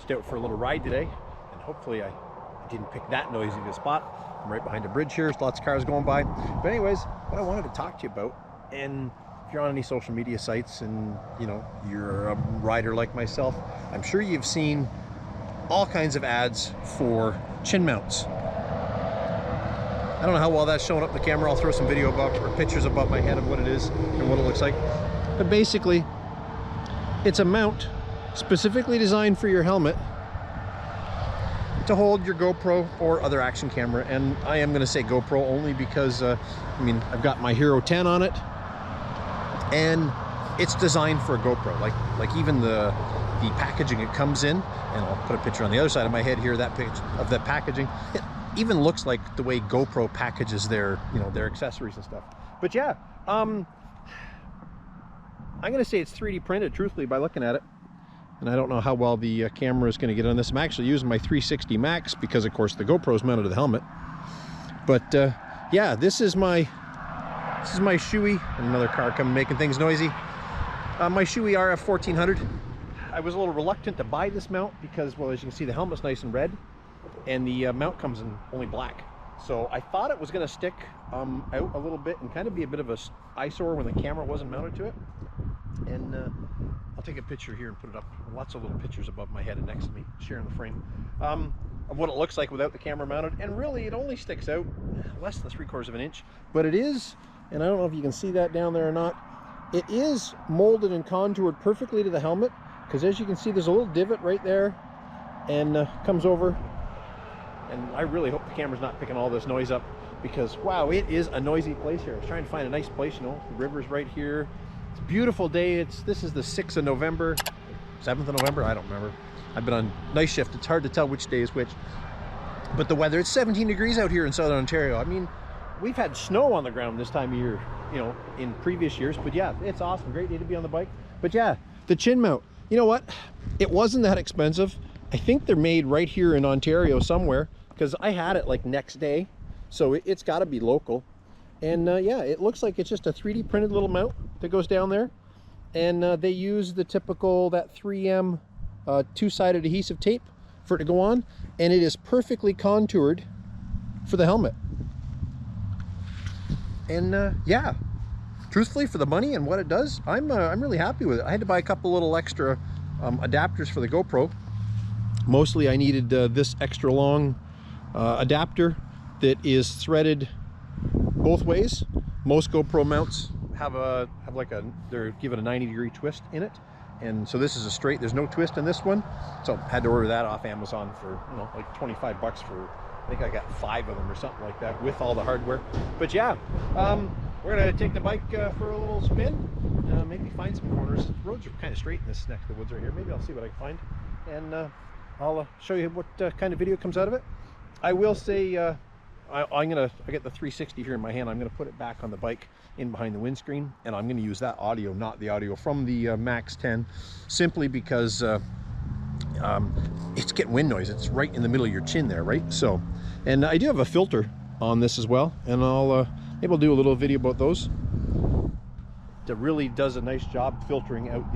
just out for a little ride today, and hopefully I didn't pick that noisy of a spot. I'm right behind a bridge here, there's lots of cars going by. But anyways, what I wanted to talk to you about, and if you're on any social media sites and you know you're a rider like myself, I'm sure you've seen all kinds of ads for chin mounts. I don't know how well that's showing up in the camera. I'll throw some video above or pictures above my head of what it is and what it looks like. But basically, it's a mount specifically designed for your helmet to hold your GoPro or other action camera. And I am going to say GoPro only because I mean, I've got my Hero 10 on it, and it's designed for a GoPro. Like even the packaging it comes in, and I'll put a picture on the other side of my head here, that picture of the packaging. It even looks like the way GoPro packages their, you know, their accessories and stuff. But yeah, I'm going to say it's 3D printed, truthfully, by looking at it. And I don't know how well the camera is going to get on this. I'm actually using my 360 Max because, of course, the GoPro is mounted to the helmet. But yeah, this is my Shoei. And another car coming making things noisy. My Shoei RF 1400. I was a little reluctant to buy this mount because, well, as you can see, the helmet's nice and red, and the mount comes in only black. So I thought it was going to stick out a little bit and kind of be a bit of a eyesore when the camera wasn't mounted to it. And I'll take a picture here and put it up. Lots of little pictures above my head and next to me, sharing the frame, of what it looks like without the camera mounted. And really, it only sticks out less than 3/4 of an inch. But it is, and I don't know if you can see that down there or not, it is molded and contoured perfectly to the helmet. Because as you can see, there's a little divot right there, and comes over. And I really hope the camera's not picking all this noise up, because wow, it is a noisy place here. I was trying to find a nice place, you know, the river's right here. It's a beautiful day. This is the 6th of November, 7th of November, I don't remember. I've been on night shift. It's hard to tell which day is which. But the weather, it's 17 degrees out here in Southern Ontario. I mean, we've had snow on the ground this time of year, you know, in previous years. But yeah, it's awesome. Great day to be on the bike. But yeah, the chin mount. You know what? It wasn't that expensive. I think they're made right here in Ontario somewhere, because I had it like next day. So it's got to be local. And yeah, it looks like it's just a 3D printed little mount that goes down there. And they use the typical, that 3M two-sided adhesive tape for it to go on. And it is perfectly contoured for the helmet. And yeah, truthfully, for the money and what it does, I'm really happy with it. I had to buy a couple little extra adapters for the GoPro. Mostly I needed this extra long adapter that is threaded both ways. Most GoPro mounts they're given a 90-degree twist in it, and so this is a straight. There's no twist in this one, so I had to order that off Amazon for, you know, like 25 bucks for, I think I got 5 of them or something like that with all the hardware. But yeah, we're gonna take the bike for a little spin, maybe find some corners. The roads are kind of straight in this neck of the woods right here. Maybe I'll see what I can find, and I'll show you what kind of video comes out of it. I will say, I get the 360 here in my hand. I'm gonna put it back on the bike in behind the windscreen, and I'm gonna use that audio, not the audio from the Max 10, simply because it's getting wind noise. It's right in the middle of your chin there, right? So, and I do have a filter on this as well, and maybe I'll do a little video about those. It really does a nice job filtering out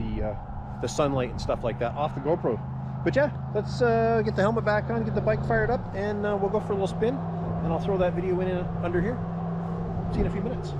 the sunlight and stuff like that off the GoPro. But yeah, let's get the helmet back on, get the bike fired up, and we'll go for a little spin, and I'll throw that video in under here. See you in a few minutes.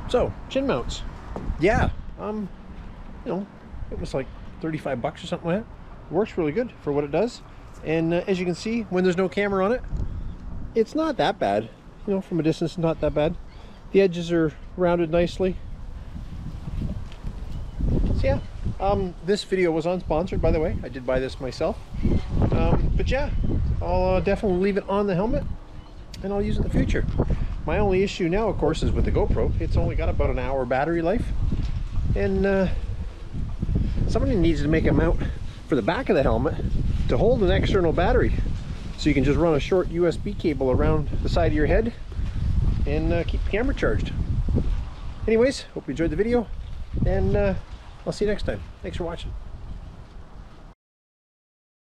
So, chin mounts. Yeah, you know, it was like 35 bucks or something like that. Works really good for what it does. And as you can see, when there's no camera on it, it's not that bad. You know, from a distance, not that bad. The edges are rounded nicely. So yeah, this video was unsponsored, by the way. I did buy this myself. But yeah, I'll definitely leave it on the helmet, and I'll use it in the future. My only issue now, of course, is with the GoPro. It's only got about an hour battery life, and somebody needs to make a mount for the back of the helmet to hold an external battery, so you can just run a short USB cable around the side of your head and keep the camera charged. Anyways, hope you enjoyed the video, and I'll see you next time. Thanks for watching.